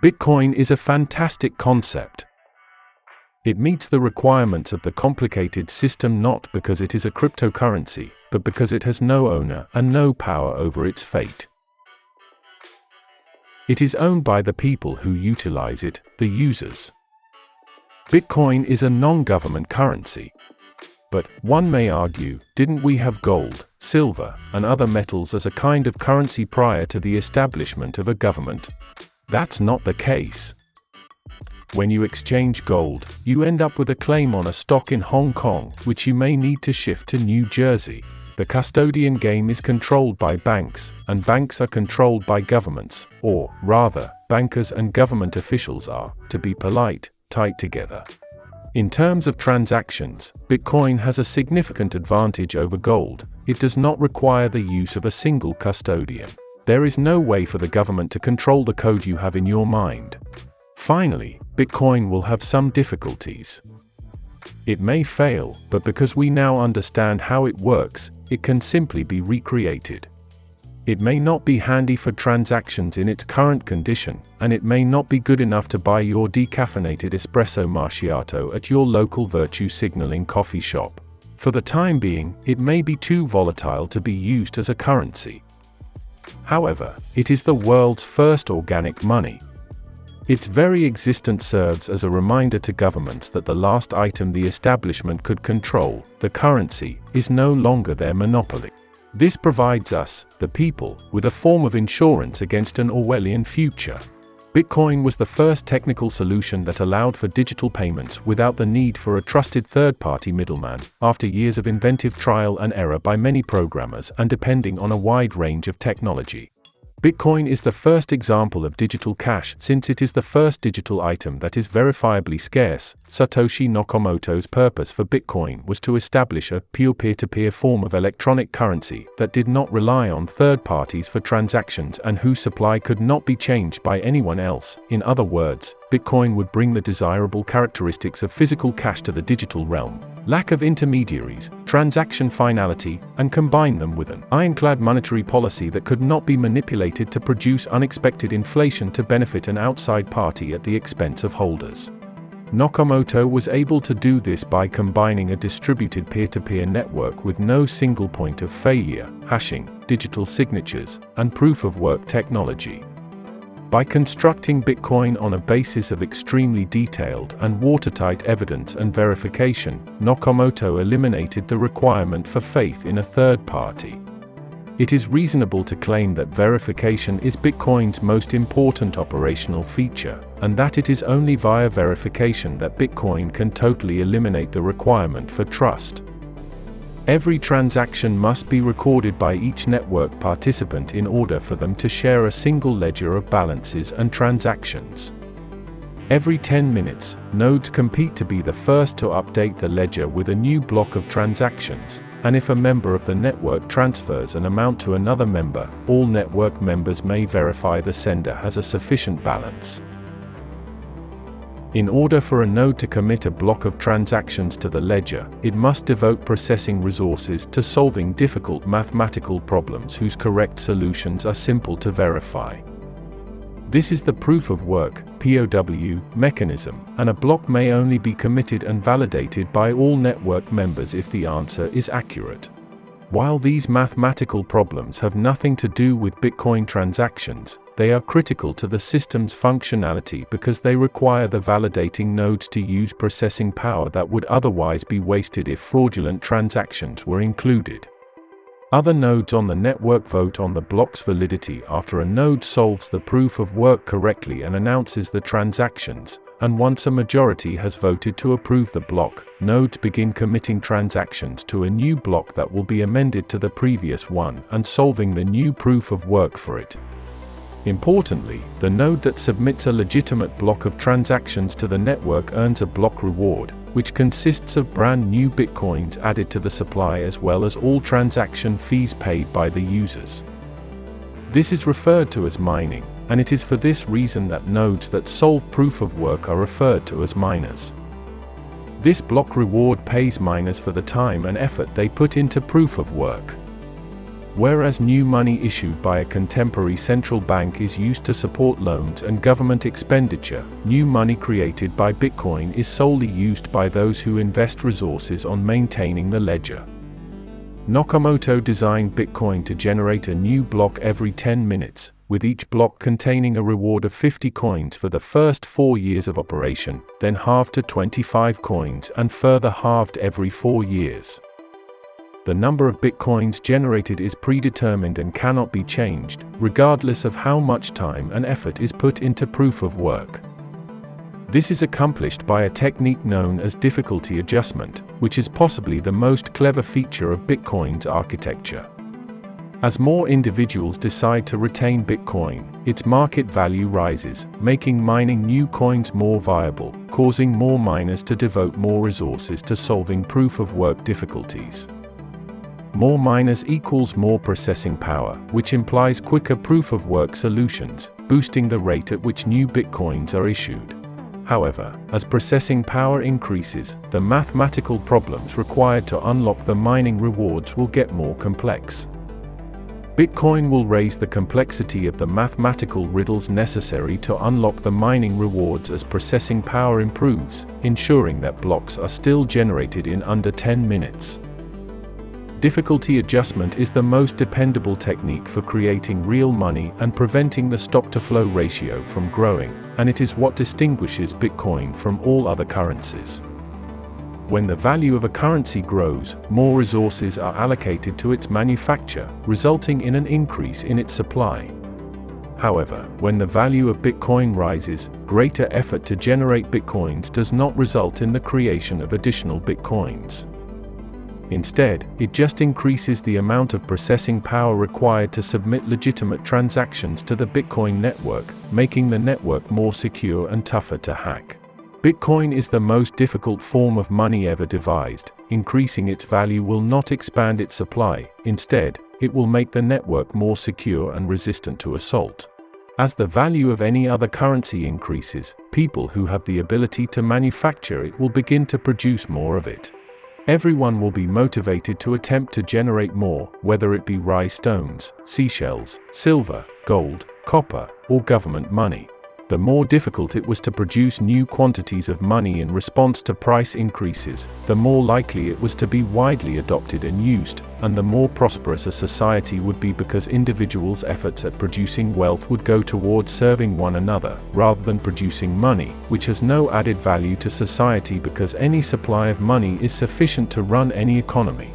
Bitcoin is a fantastic concept. It meets the requirements of the complicated system not because it is a cryptocurrency, but because it has no owner and no power over its fate. It is owned by the people who utilize it, the users. Bitcoin is a non-government currency. But, one may argue, didn't we have gold, silver, and other metals as a kind of currency prior to the establishment of a government? That's not the case. When you exchange gold, you end up with a claim on a stock in Hong Kong, which you may need to shift to New Jersey. The custodian game is controlled by banks, and banks are controlled by governments, or, rather, bankers and government officials are, to be polite, tied together. In terms of transactions, Bitcoin has a significant advantage over gold. It does not require the use of a single custodian. There is no way for the government to control the code you have in your mind. Finally, Bitcoin will have some difficulties. It may fail, but because we now understand how it works, it can simply be recreated. It may not be handy for transactions in its current condition, and it may not be good enough to buy your decaffeinated espresso macchiato at your local virtue signaling coffee shop. For the time being, it may be too volatile to be used as a currency. However, it is the world's first organic money. Its very existence serves as a reminder to governments that the last item the establishment could control, the currency, is no longer their monopoly. This provides us, the people, with a form of insurance against an Orwellian future. Bitcoin was the first technical solution that allowed for digital payments without the need for a trusted third-party middleman, after years of inventive trial and error by many programmers and depending on a wide range of technology. Bitcoin is the first example of digital cash since it is the first digital item that is verifiably scarce. Satoshi Nakamoto's purpose for Bitcoin was to establish a pure peer-to-peer form of electronic currency that did not rely on third parties for transactions and whose supply could not be changed by anyone else. In other words, Bitcoin would bring the desirable characteristics of physical cash to the digital realm: lack of intermediaries, transaction finality, and combine them with an ironclad monetary policy that could not be manipulated to produce unexpected inflation to benefit an outside party at the expense of holders. Nakamoto was able to do this by combining a distributed peer-to-peer network with no single point of failure, hashing, digital signatures, and proof-of-work technology. By constructing Bitcoin on a basis of extremely detailed and watertight evidence and verification, Nakamoto eliminated the requirement for faith in a third party. It is reasonable to claim that verification is Bitcoin's most important operational feature, and that it is only via verification that Bitcoin can totally eliminate the requirement for trust. Every transaction must be recorded by each network participant in order for them to share a single ledger of balances and transactions. Every 10 minutes, nodes compete to be the first to update the ledger with a new block of transactions, and if a member of the network transfers an amount to another member, all network members may verify the sender has a sufficient balance. In order for a node to commit a block of transactions to the ledger, it must devote processing resources to solving difficult mathematical problems whose correct solutions are simple to verify. This is the proof-of-work (POW) mechanism, and a block may only be committed and validated by all network members if the answer is accurate. While these mathematical problems have nothing to do with Bitcoin transactions, they are critical to the system's functionality because they require the validating nodes to use processing power that would otherwise be wasted if fraudulent transactions were included. Other nodes on the network vote on the block's validity after a node solves the proof of work correctly and announces the transactions, and once a majority has voted to approve the block, nodes begin committing transactions to a new block that will be amended to the previous one and solving the new proof of work for it. Importantly, the node that submits a legitimate block of transactions to the network earns a block reward, which consists of brand new bitcoins added to the supply as well as all transaction fees paid by the users. This is referred to as mining, and it is for this reason that nodes that solve proof of work are referred to as miners. This block reward pays miners for the time and effort they put into proof of work. Whereas new money issued by a contemporary central bank is used to support loans and government expenditure, new money created by Bitcoin is solely used by those who invest resources on maintaining the ledger. Nakamoto designed Bitcoin to generate a new block every 10 minutes, with each block containing a reward of 50 coins for the first 4 years of operation, then halved to 25 coins and further halved every 4 years. The number of Bitcoins generated is predetermined and cannot be changed, regardless of how much time and effort is put into proof of work. This is accomplished by a technique known as difficulty adjustment, which is possibly the most clever feature of Bitcoin's architecture. As more individuals decide to retain Bitcoin, its market value rises, making mining new coins more viable, causing more miners to devote more resources to solving proof-of-work difficulties. More miners equals more processing power, which implies quicker proof-of-work solutions, boosting the rate at which new Bitcoins are issued. However, as processing power increases, the mathematical problems required to unlock the mining rewards will get more complex. Bitcoin will raise the complexity of the mathematical riddles necessary to unlock the mining rewards as processing power improves, ensuring that blocks are still generated in under 10 minutes. Difficulty adjustment is the most dependable technique for creating real money and preventing the stock-to-flow ratio from growing, and it is what distinguishes Bitcoin from all other currencies. When the value of a currency grows, more resources are allocated to its manufacture, resulting in an increase in its supply. However, when the value of Bitcoin rises, greater effort to generate Bitcoins does not result in the creation of additional Bitcoins. Instead, it just increases the amount of processing power required to submit legitimate transactions to the Bitcoin network, making the network more secure and tougher to hack. Bitcoin is the most difficult form of money ever devised. Increasing its value will not expand its supply, instead, it will make the network more secure and resistant to assault. As the value of any other currency increases, people who have the ability to manufacture it will begin to produce more of it. Everyone will be motivated to attempt to generate more, whether it be rice stones, seashells, silver, gold, copper, or government money. The more difficult it was to produce new quantities of money in response to price increases, the more likely it was to be widely adopted and used, and the more prosperous a society would be because individuals' efforts at producing wealth would go towards serving one another, rather than producing money, which has no added value to society because any supply of money is sufficient to run any economy.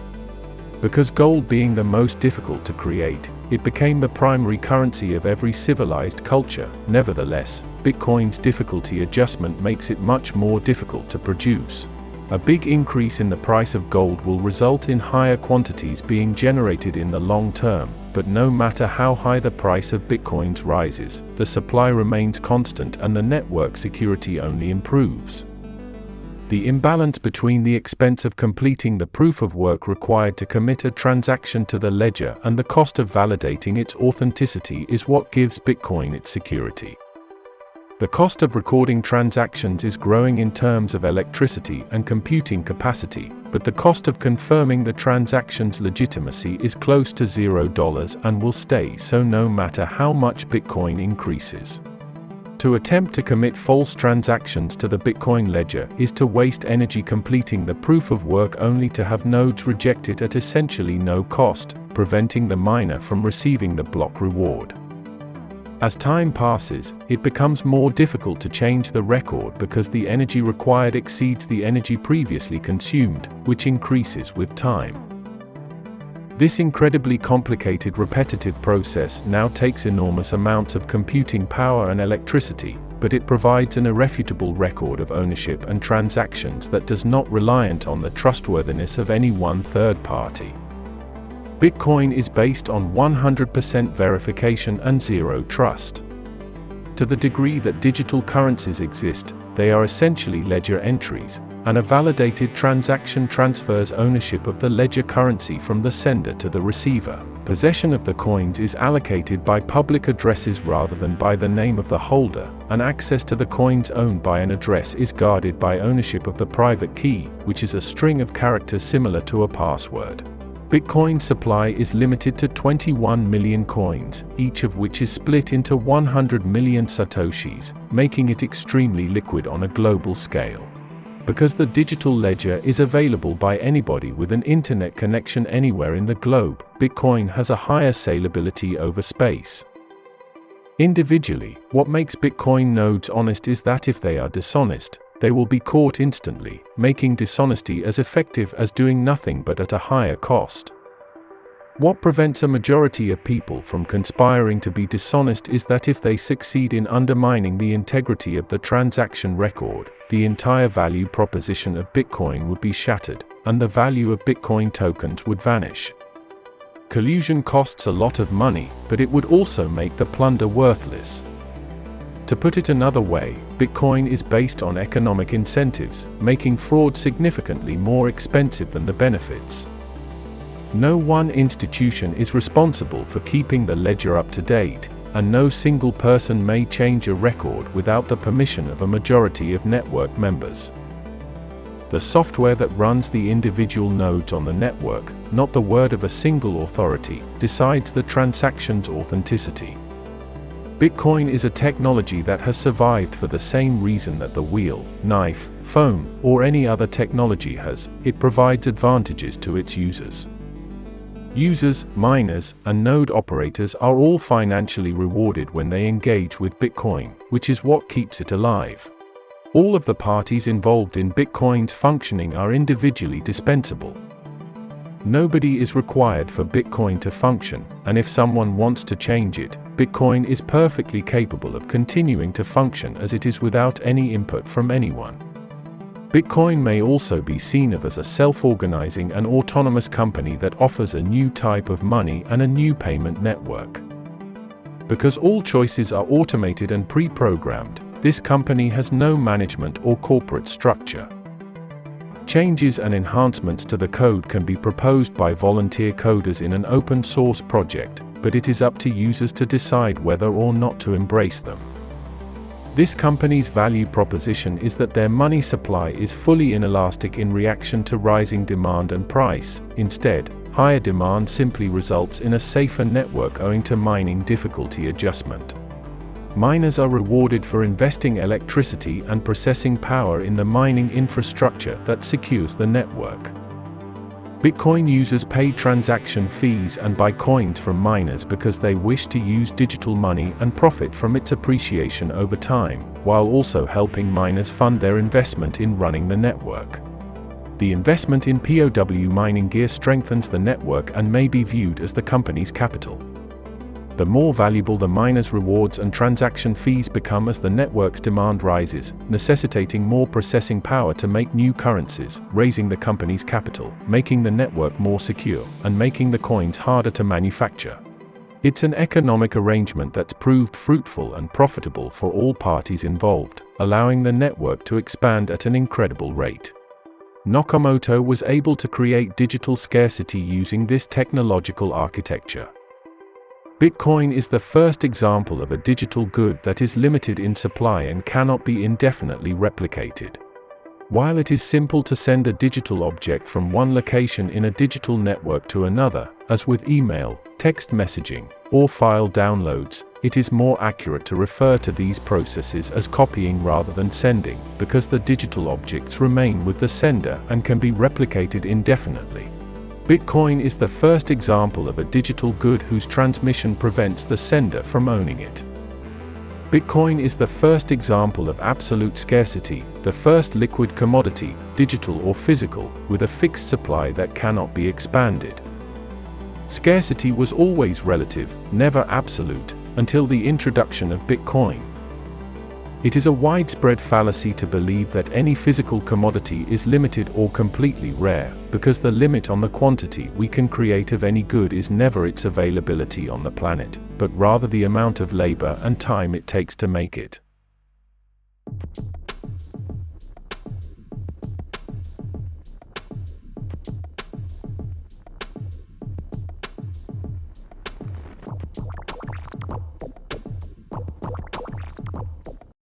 Because gold being the most difficult to create, it became the primary currency of every civilized culture. Nevertheless, Bitcoin's difficulty adjustment makes it much more difficult to produce. A big increase in the price of gold will result in higher quantities being generated in the long term, but no matter how high the price of Bitcoins rises, the supply remains constant and the network security only improves. The imbalance between the expense of completing the proof of work required to commit a transaction to the ledger and the cost of validating its authenticity is what gives Bitcoin its security. The cost of recording transactions is growing in terms of electricity and computing capacity, but the cost of confirming the transaction's legitimacy is close to $0 and will stay so no matter how much Bitcoin increases. To attempt to commit false transactions to the Bitcoin ledger is to waste energy completing the proof of work only to have nodes reject it at essentially no cost, preventing the miner from receiving the block reward. As time passes, it becomes more difficult to change the record because the energy required exceeds the energy previously consumed, which increases with time. This incredibly complicated repetitive process now takes enormous amounts of computing power and electricity, but it provides an irrefutable record of ownership and transactions that does not reliant on the trustworthiness of any one third party. Bitcoin is based on 100% verification and zero trust. To the degree that digital currencies exist, they are essentially ledger entries, and a validated transaction transfers ownership of the ledger currency from the sender to the receiver. Possession of the coins is allocated by public addresses rather than by the name of the holder, and access to the coins owned by an address is guarded by ownership of the private key, which is a string of characters similar to a password. Bitcoin's supply is limited to 21 million coins, each of which is split into 100 million satoshis, making it extremely liquid on a global scale. Because the digital ledger is available by anybody with an internet connection anywhere in the globe, Bitcoin has a higher salability over space. Individually, what makes Bitcoin nodes honest is that if they are dishonest, they will be caught instantly, making dishonesty as effective as doing nothing but at a higher cost. What prevents a majority of people from conspiring to be dishonest is that if they succeed in undermining the integrity of the transaction record, the entire value proposition of Bitcoin would be shattered, and the value of Bitcoin tokens would vanish. Collusion costs a lot of money, but it would also make the plunder worthless. To put it another way, Bitcoin is based on economic incentives, making fraud significantly more expensive than the benefits. No one institution is responsible for keeping the ledger up to date, and no single person may change a record without the permission of a majority of network members. The software that runs the individual nodes on the network, not the word of a single authority, decides the transaction's authenticity. Bitcoin is a technology that has survived for the same reason that the wheel, knife, phone, or any other technology has. It provides advantages to its users. Users, miners, and node operators are all financially rewarded when they engage with Bitcoin, which is what keeps it alive. All of the parties involved in Bitcoin's functioning are individually dispensable. Nobody is required for Bitcoin to function, and if someone wants to change it, Bitcoin is perfectly capable of continuing to function as it is without any input from anyone. Bitcoin may also be seen as a self-organizing and autonomous company that offers a new type of money and a new payment network. Because all choices are automated and pre-programmed, this company has no management or corporate structure. Changes and enhancements to the code can be proposed by volunteer coders in an open source project, but it is up to users to decide whether or not to embrace them. This company's value proposition is that their money supply is fully inelastic in reaction to rising demand and price. Instead, higher demand simply results in a safer network owing to mining difficulty adjustment. Miners are rewarded for investing electricity and processing power in the mining infrastructure that secures the network. Bitcoin users pay transaction fees and buy coins from miners because they wish to use digital money and profit from its appreciation over time, while also helping miners fund their investment in running the network. The investment in POW mining gear strengthens the network and may be viewed as the company's capital. The more valuable the miners' rewards and transaction fees become as the network's demand rises, necessitating more processing power to make new currencies, raising the company's capital, making the network more secure, and making the coins harder to manufacture. It's an economic arrangement that's proved fruitful and profitable for all parties involved, allowing the network to expand at an incredible rate. Nakamoto was able to create digital scarcity using this technological architecture. Bitcoin is the first example of a digital good that is limited in supply and cannot be indefinitely replicated. While it is simple to send a digital object from one location in a digital network to another, as with email, text messaging, or file downloads, it is more accurate to refer to these processes as copying rather than sending, because the digital objects remain with the sender and can be replicated indefinitely. Bitcoin is the first example of a digital good whose transmission prevents the sender from owning it. Bitcoin is the first example of absolute scarcity, the first liquid commodity, digital or physical, with a fixed supply that cannot be expanded. Scarcity was always relative, never absolute, until the introduction of Bitcoin. It is a widespread fallacy to believe that any physical commodity is limited or completely rare, because the limit on the quantity we can create of any good is never its availability on the planet, but rather the amount of labor and time it takes to make it.